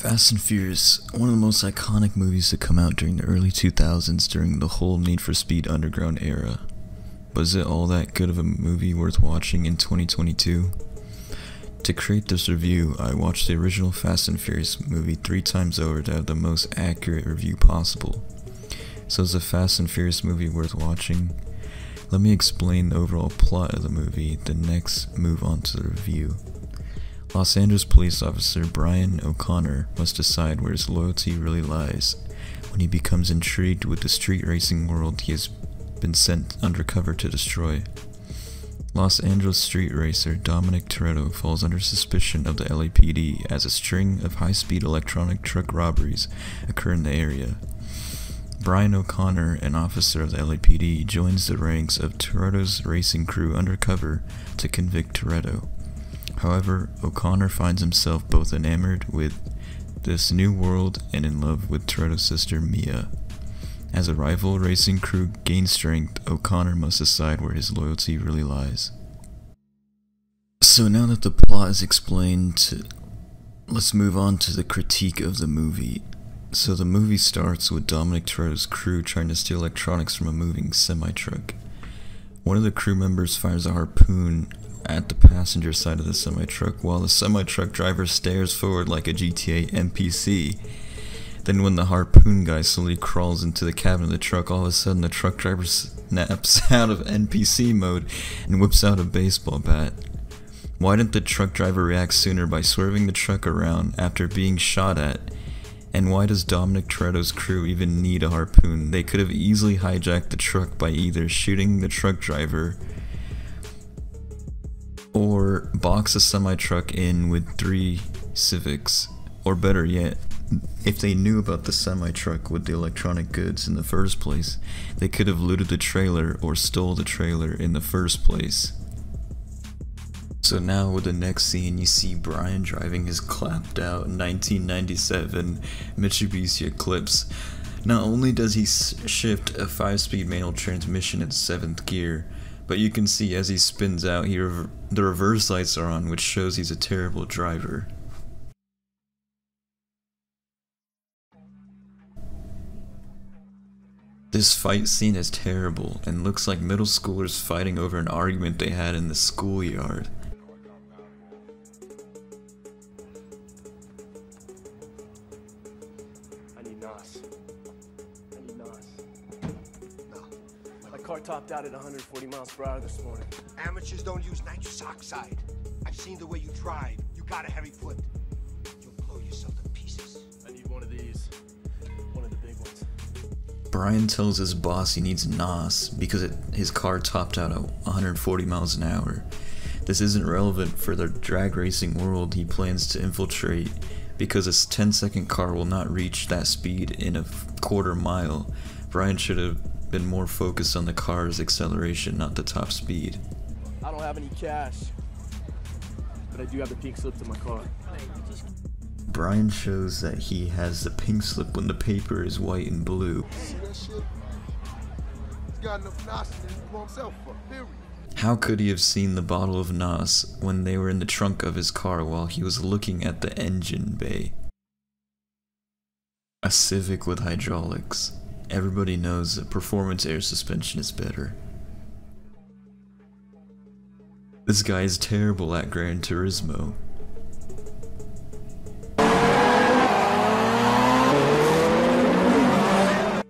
Fast and Furious, one of the most iconic movies to come out during the early 2000s during the whole Need for Speed Underground era. But is it all that good of a movie worth watching in 2022? To create this review, I watched the original Fast and Furious movie 3 times over to have the most accurate review possible. So is the Fast and Furious movie worth watching? Let me explain the overall plot of the movie, then next move on to the review. Los Angeles police officer Brian O'Connor must decide where his loyalty really lies when he becomes intrigued with the street racing world he has been sent undercover to destroy. Los Angeles street racer Dominic Toretto falls under suspicion of the LAPD as a string of high-speed electronic truck robberies occur in the area. Brian O'Connor, an officer of the LAPD, joins the ranks of Toretto's racing crew undercover to convict Toretto. However, O'Connor finds himself both enamored with this new world and in love with Toretto's sister Mia. As a rival racing crew gains strength, O'Connor must decide where his loyalty really lies. So now that the plot is explained, let's move on to the critique of the movie. So the movie starts with Dominic Toretto's crew trying to steal electronics from a moving semi-truck. One of the crew members fires a harpoon at the passenger side of the semi-truck while the semi-truck driver stares forward like a GTA NPC. Then when the harpoon guy slowly crawls into the cabin of the truck, all of a sudden the truck driver snaps out of NPC mode and whips out a baseball bat. Why didn't the truck driver react sooner by swerving the truck around after being shot at? And why does Dominic Toretto's crew even need a harpoon? They could have easily hijacked the truck by either shooting the truck driver or box a semi-truck in with 3 Civics, or better yet, if they knew about the semi-truck with the electronic goods in the first place, they could have looted the trailer or stole the trailer in the first place. So now with the next scene, you see Brian driving his clapped out 1997 Mitsubishi Eclipse. Not only does he shift a 5-speed manual transmission in 7th gear, but you can see as he spins out here, the reverse lights are on, which shows he's a terrible driver. This fight scene is terrible and looks like middle schoolers fighting over an argument they had in the schoolyard. Car topped out at 140 miles per hour this morning. Amateurs don't use nitrous oxide. I've seen the way you drive. You got a heavy foot. You'll blow yourself to pieces. I need one of these. One of the big ones. Brian tells his boss he needs NOS because his car topped out at 140 miles an hour. This isn't relevant for the drag racing world he plans to infiltrate because a 10-second car will not reach that speed in a quarter mile. Brian should have been more focused on the car's acceleration, not the top speed. I don't have any cash, but I do have the pink slip to my car. Brian shows that he has the pink slip when the paper is white and blue. See that shit? He's got enough NOS to blow himself up, period. How could he have seen the bottle of NOS when they were in the trunk of his car while he was looking at the engine bay? A Civic with hydraulics. Everybody knows that performance air suspension is better. This guy is terrible at Gran Turismo.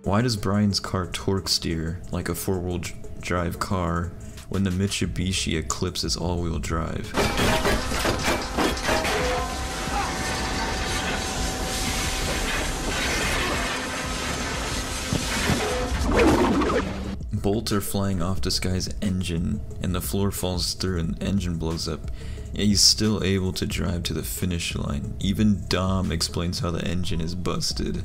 Why does Brian's car torque steer like a 4-wheel drive car when the Mitsubishi Eclipse is all-wheel drive? Bolts are flying off this guy's engine, and the floor falls through and the engine blows up. Yet he's still able to drive to the finish line. Even Dom explains how the engine is busted.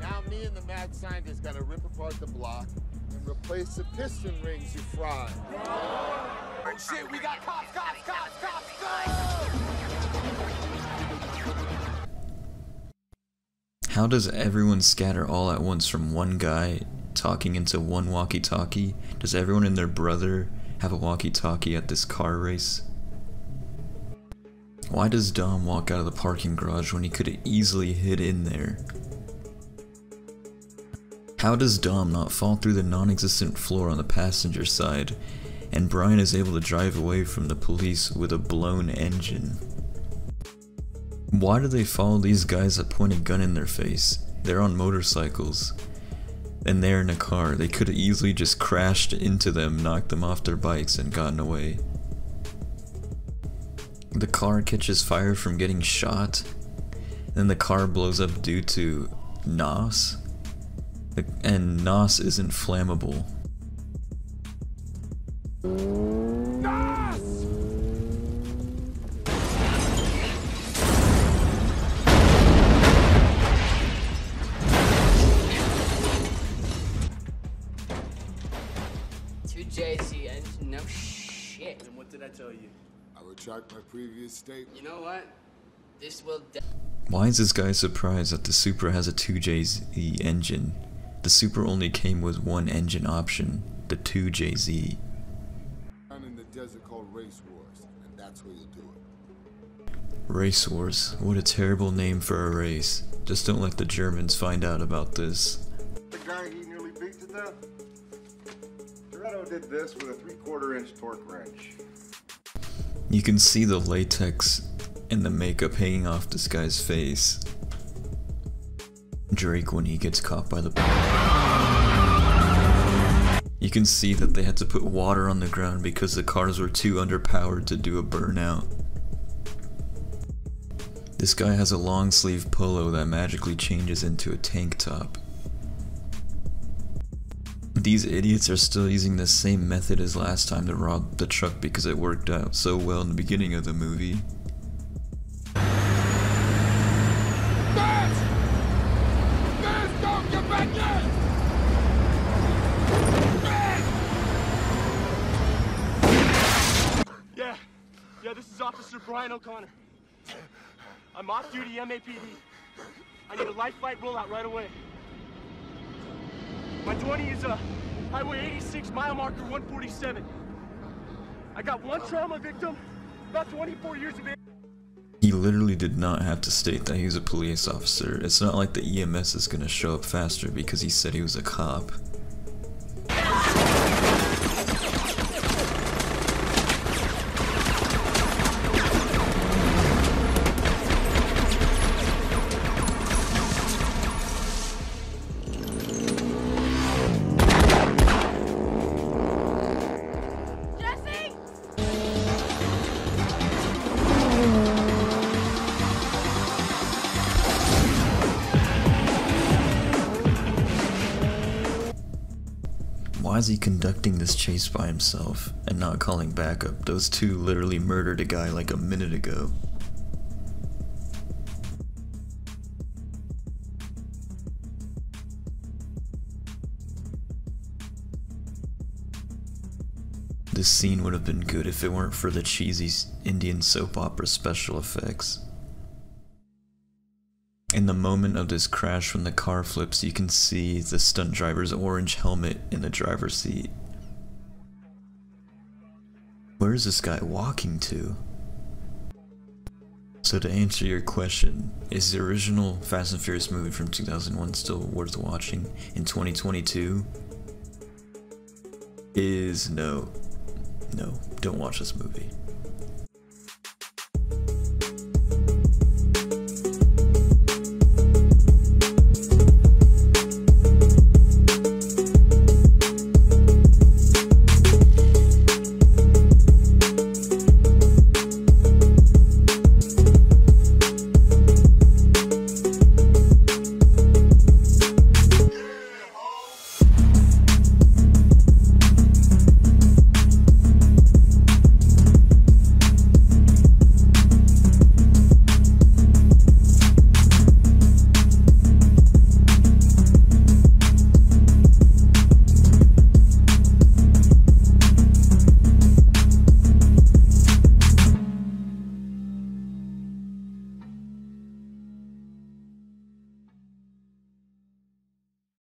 Now me and the mad scientist gotta rip apart the block and replace the piston rings you fried. Oh shit, we got cops! How does everyone scatter all at once from one guy talking into one walkie-talkie? Does everyone and their brother have a walkie-talkie at this car race? Why does Dom walk out of the parking garage when he could have easily hid in there? How does Dom not fall through the non-existent floor on the passenger side, and Brian is able to drive away from the police with a blown engine? Why do they follow these guys that point a gun in their face? They're on motorcycles, and they're in a car. They could have easily just crashed into them, knocked them off their bikes, and gotten away. The car catches fire from getting shot, then the car blows up due to NOS, and NOS isn't flammable. JC engine, no shit. And what did I tell you? I retract my previous statement. You know what? This will Why is this guy surprised that the Supra has a 2JZ engine? The Supra only came with one engine option, the 2JZ. I'm in the desert called Race Wars, and that's where you'll do it. Race Wars, what a terrible name for a race. Just don't let the Germans find out about this. The guy he nearly beat to death? Toretto did this with a 3/4 inch torque wrench. You can see the latex and the makeup hanging off this guy's face. Drake when he gets caught by the... You can see that they had to put water on the ground because the cars were too underpowered to do a burnout. This guy has a long sleeve polo that magically changes into a tank top. These idiots are still using the same method as last time to rob the truck because it worked out so well in the beginning of the movie. Don't get back in! Yeah, this is Officer Brian O'Connor. I'm off duty MAPD. I need a life flight rollout right away. My 20 is Highway 86, mile marker 147. I got one trauma victim, about 24 years of age. He literally did not have to state that he was a police officer. It's not like the EMS is gonna show up faster because he said he was a cop. Why is he conducting this chase by himself and not calling backup? Those two literally murdered a guy like a minute ago. This scene would have been good if it weren't for the cheesy Indian soap opera special effects. In the moment of this crash when the car flips, you can see the stunt driver's orange helmet in the driver's seat. Where is this guy walking to? So to answer your question, is the original Fast and Furious movie from 2001 still worth watching in 2022? No, don't watch this movie.